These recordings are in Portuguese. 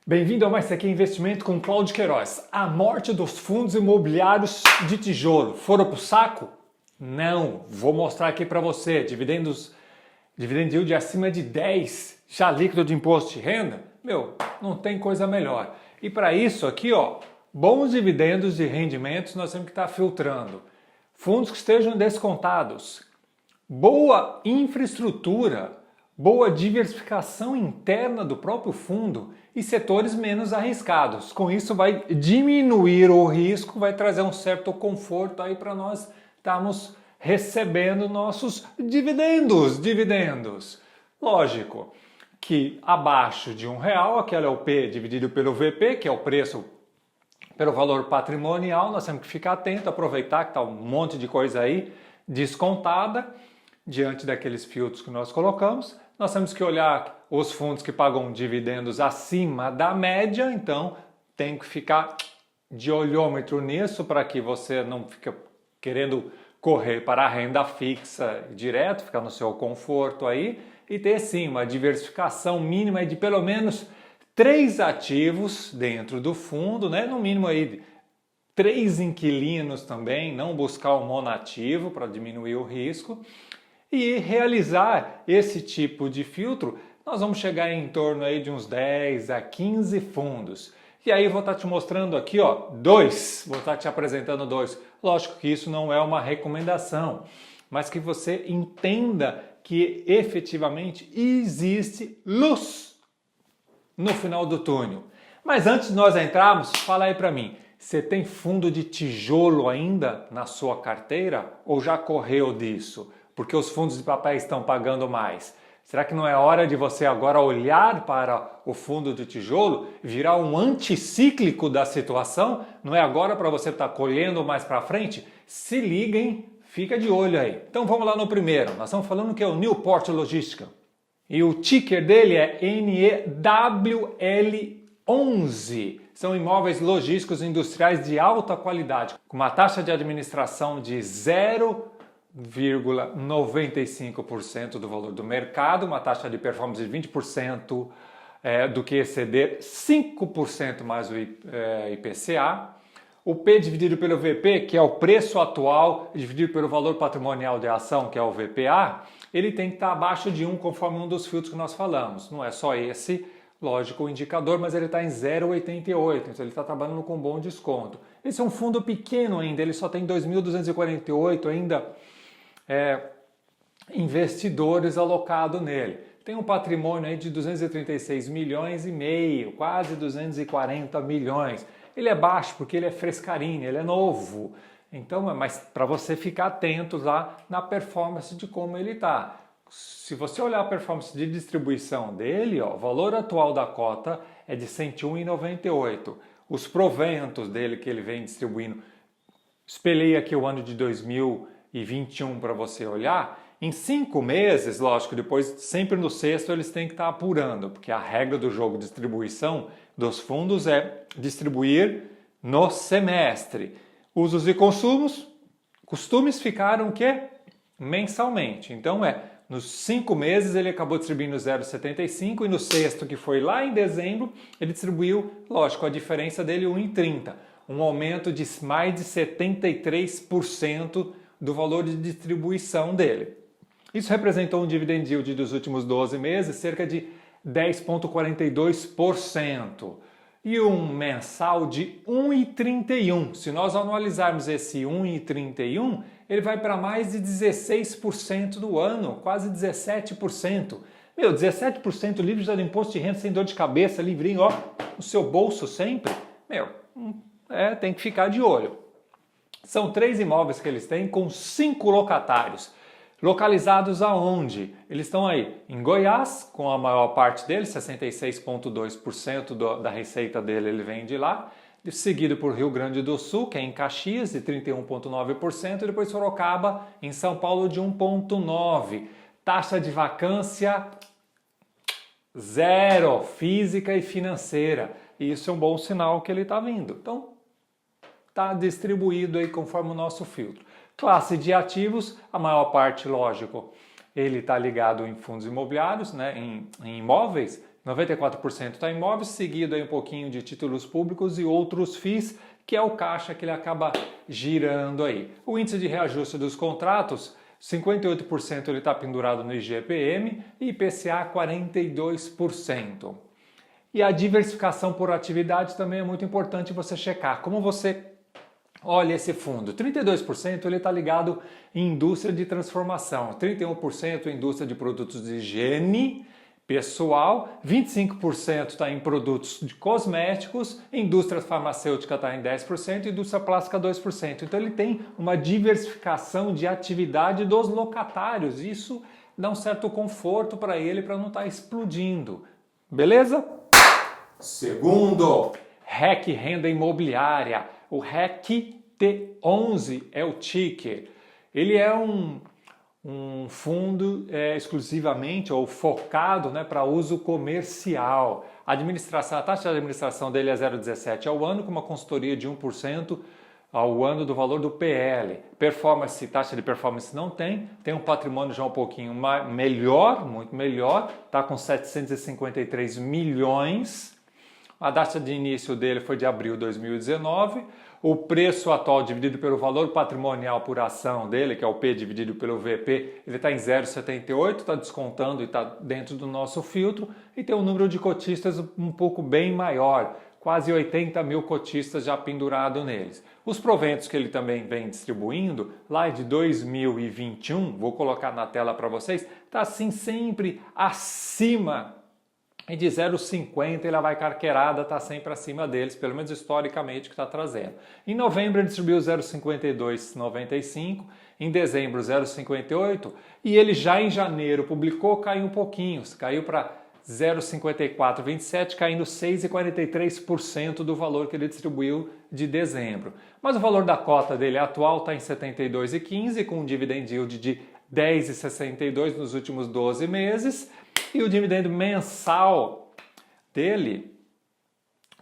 Bem-vindo ao Mais Aqui Investimento com Cláudio Queiroz. A morte dos fundos imobiliários de tijolo foram pro saco? Não, vou mostrar aqui para você. Dividindo yield acima de 10, já líquido de imposto de renda? Não tem coisa melhor. E para isso aqui, bons dividendos de rendimentos nós temos que estar filtrando. Fundos que estejam descontados. Boa infraestrutura. Boa diversificação interna do próprio fundo e setores menos arriscados. Com isso vai diminuir o risco, vai trazer um certo conforto aí para nós estarmos recebendo nossos dividendos. Lógico que abaixo de R$1, aquela é o P dividido pelo VP, que é o preço pelo valor patrimonial, nós temos que ficar atento, aproveitar que está um monte de coisa aí descontada diante daqueles filtros que nós colocamos. Nós temos que olhar os fundos que pagam dividendos acima da média, então tem que ficar de olhômetro nisso para que você não fique querendo correr para a renda fixa direto, ficar no seu conforto aí e ter sim uma diversificação mínima de pelo menos 3 ativos dentro do fundo, né? No mínimo aí 3 inquilinos também, não buscar um monativo para diminuir o risco. E realizar esse tipo de filtro, nós vamos chegar em torno aí de uns 10 a 15 fundos. E aí eu vou estar te mostrando aqui, dois, vou estar te apresentando dois. Lógico que isso não é uma recomendação, mas que você entenda que efetivamente existe luz no final do túnel. Mas antes de nós entrarmos, fala aí para mim, você tem fundo de tijolo ainda na sua carteira ou já correu disso? Porque os fundos de papel estão pagando mais. Será que não é hora de você agora olhar para o fundo de tijolo, virar um anticíclico da situação? Não é agora para você estar colhendo mais para frente? Se liga, hein? Fica de olho aí. Então vamos lá no primeiro. Nós estamos falando que é o Newport Logística. E o ticker dele é NEWL11. São imóveis logísticos industriais de alta qualidade, com uma taxa de administração de 0,95% do valor do mercado, uma taxa de performance de 20% do que exceder 5% mais o IPCA. O P dividido pelo VP, que é o preço atual, dividido pelo valor patrimonial de ação, que é o VPA, ele tem que estar abaixo de 1, conforme um dos filtros que nós falamos. Não é só esse, lógico, o indicador, mas ele está em 0,88, então ele está trabalhando com bom desconto. Esse é um fundo pequeno ainda, ele só tem 2.248 ainda investidores alocados nele. Tem um patrimônio aí de 236 milhões e meio, quase 240 milhões. Ele é baixo porque ele é frescarinho, ele é novo. Então, mas para você ficar atento lá na performance de como ele está. Se você olhar a performance de distribuição dele, o valor atual da cota é de 101,98. Os proventos dele que ele vem distribuindo, espelhei aqui o ano de 2021 para você olhar, em 5 meses, lógico, depois sempre no sexto eles têm que estar apurando, porque a regra do jogo de distribuição dos fundos é distribuir no semestre. Usos e costumes ficaram o quê? Mensalmente. Então nos 5 meses ele acabou distribuindo 0,75 e no sexto, que foi lá em dezembro, ele distribuiu, lógico, a diferença dele 1,30. Um aumento de mais de 73% do valor de distribuição dele. Isso representou um dividend yield dos últimos 12 meses, cerca de 10,42%. E um mensal de 1,31. Se nós analisarmos esse 1,31, ele vai para mais de 16% do ano, quase 17%. 17% livre de imposto de renda, sem dor de cabeça, livrinho, no seu bolso sempre. Tem que ficar de olho. São 3 imóveis que eles têm com 5 locatários. Localizados aonde? Eles estão aí em Goiás, com a maior parte deles, 66,2% da receita dele ele vem de lá, seguido por Rio Grande do Sul, que é em Caxias, de 31,9%, e depois Sorocaba, em São Paulo, de 1,9%. Taxa de vacância 0, física e financeira. E isso é um bom sinal que ele está vindo. Então, está distribuído aí conforme o nosso filtro. Classe de ativos, a maior parte, lógico, ele está ligado em fundos imobiliários, né, em imóveis, 94% está em imóveis, seguido aí um pouquinho de títulos públicos e outros FIIs, que é o caixa que ele acaba girando aí. O índice de reajuste dos contratos, 58% ele está pendurado no IGPM e IPCA 42%. E a diversificação por atividade também é muito importante você checar. Como você olha esse fundo? 32% ele está ligado em indústria de transformação, 31% em indústria de produtos de higiene pessoal, 25% está em produtos de cosméticos, indústria farmacêutica está em 10% e indústria plástica 2%. Então ele tem uma diversificação de atividade dos locatários. Isso dá um certo conforto para ele para não estar explodindo. Beleza? Segundo, REC Renda Imobiliária. O REC T11 é o ticker. Ele é um fundo exclusivamente ou focado, né, para uso comercial. A taxa de administração dele é 0,17 ao ano, com uma consultoria de 1% ao ano do valor do PL. Taxa de performance não tem um patrimônio já um pouquinho melhor, muito melhor, está com 753 milhões. A data de início dele foi de abril de 2019. O preço atual dividido pelo valor patrimonial por ação dele, que é o P dividido pelo VP, ele está em 0,78, está descontando e está dentro do nosso filtro. E tem um número de cotistas um pouco bem maior, quase 80 mil cotistas já pendurado neles. Os proventos que ele também vem distribuindo, lá de 2021, vou colocar na tela para vocês, está assim sempre acima. E de 0,50 ele vai carqueirada, está sempre acima deles, pelo menos historicamente que está trazendo. Em novembro ele distribuiu 0,5295, em dezembro 0,58 e ele já em janeiro publicou, caiu um pouquinho, caiu para 0,5427, caindo 6,43% do valor que ele distribuiu de dezembro. Mas o valor da cota dele atual está em 72,15, com um dividend yield de 10,62 nos últimos 12 meses. E o dividendo mensal dele,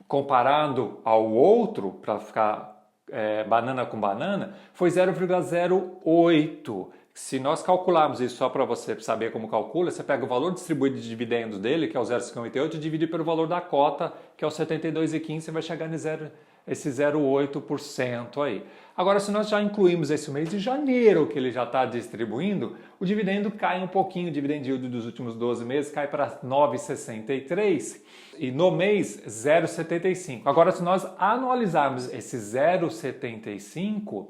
comparando ao outro, para ficar banana com banana, foi 0,08. Se nós calcularmos isso só para você saber como calcula, você pega o valor distribuído de dividendos dele, que é o 0,58, e divide pelo valor da cota, que é o 72,15, você vai chegar esse 0,8% aí. Agora, se nós já incluímos esse mês de janeiro que ele já está distribuindo, o dividendo cai um pouquinho, o dividend yield dos últimos 12 meses cai para 9,63 e no mês 0,75. Agora, se nós anualizarmos esse 0,75,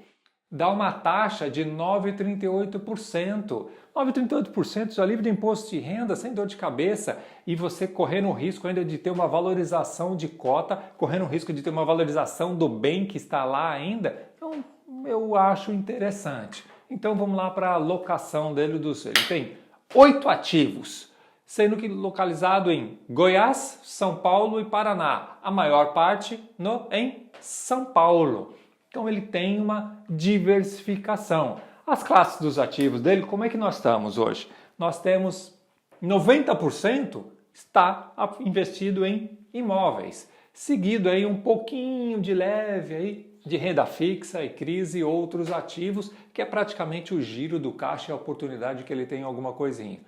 dá uma taxa de 9,38%. 9,38% já livre de imposto de renda, sem dor de cabeça, e você correndo o risco ainda de ter uma valorização de cota, correndo o risco de ter uma valorização do bem que está lá ainda. Então, eu acho interessante. Então, vamos lá para a alocação dele. Ele tem 8 ativos, sendo que localizado em Goiás, São Paulo e Paraná. A maior parte em São Paulo. Então ele tem uma diversificação. As classes dos ativos dele, como é que nós estamos hoje? Nós temos 90% está investido em imóveis, seguido aí um pouquinho de leve aí de renda fixa e crise e outros ativos, que é praticamente o giro do caixa e a oportunidade que ele tem em alguma coisinha.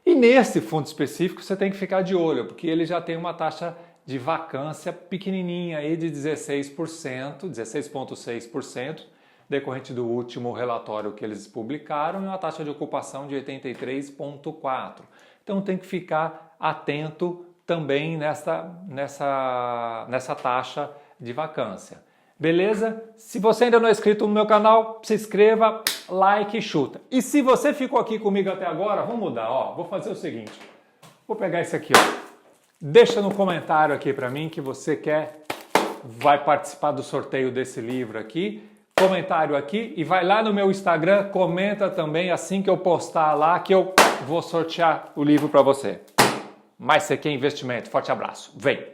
E nesse fundo específico você tem que ficar de olho, porque ele já tem uma taxa de vacância pequenininha aí de 16%, 16,6%, decorrente do último relatório que eles publicaram, e uma taxa de ocupação de 83,4%. Então tem que ficar atento também nessa taxa de vacância. Beleza? Se você ainda não é inscrito no meu canal, se inscreva, like e chuta. E se você ficou aqui comigo até agora, vamos mudar, ó. Vou fazer o seguinte, vou pegar esse aqui, ó. Deixa no comentário aqui para mim que você vai participar do sorteio desse livro aqui. Comentário aqui e vai lá no meu Instagram, comenta também assim que eu postar lá que eu vou sortear o livro para você. Mais CQ Investimento. Forte abraço. Vem!